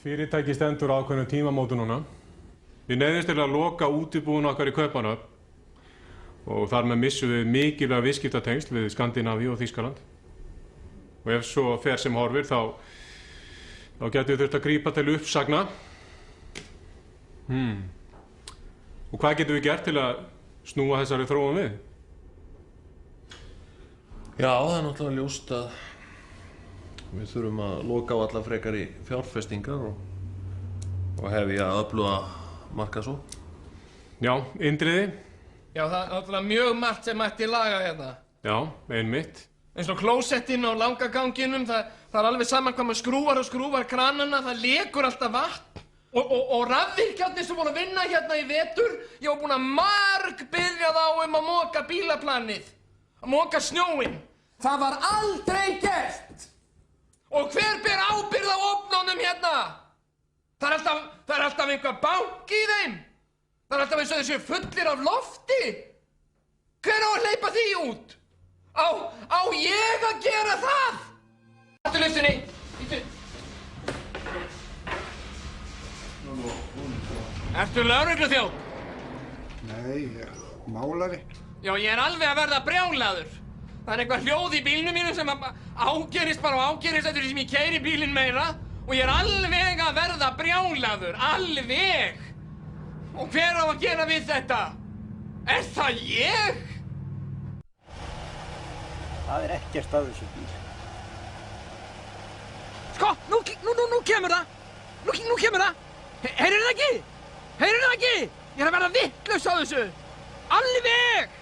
Fyrirtæki stendur á ákveðnum tímamótum núna. Við neyðumst til að loka útibúin okkar í Kaupmannahöfn og þar með missum við mikilvæg viðskiptatengsl við Skandinavíu og Þýskaland. Og ef svo fer sem horfir þá getum við þurft að grípa til uppsagna. Og hvað getum við gert til að snúa þessari þróun við? Já, það er náttúrulega ljóst að við þurfum að loka á alla frekari fjárfestingar og hefja að öfluga markaðsókn. Já, Indriði? Já, það er náttúrulega mjög margt sem mætti laga hérna. Já, einmitt. Eins og klósettinn og langaganginum, það er alveg saman hvað maður skrúfar kranana, það lekur alltaf vatn. Og rafvirkjarnir sem voru að vinna hérna í vetur, ég var búinn að margbiðja þá að moka bílaplanið, að moka snjóinn. Það var aldrei gert! Og hver ber ábyrgð á ofnunum hérna? Það er alltaf einhver banki í þeim. Það er alltaf eins og þeir séu fullir af lofti. Hver á að hleypa því út? Á ég að gera það? Hættu lyftunni. Ertu lögregluþjónn? Nei, málari. Já, ég er alveg að verða brjálaður. Það er eitthvað hljóð í bílnum mínum sem ágerist bara og ágerist eftir því sem ég keyri bílinn meira og ég er alveg að verða brjálaður, alveg. Og hver á að gera við þetta? Er það ég? Það er ekkert að þessu bíl. Sko, nú kemur það. Nú kemur það. Heyrðu það ekki? Heyrðu það ekki? Ég er að verða vitlaus á þessu. Alveg!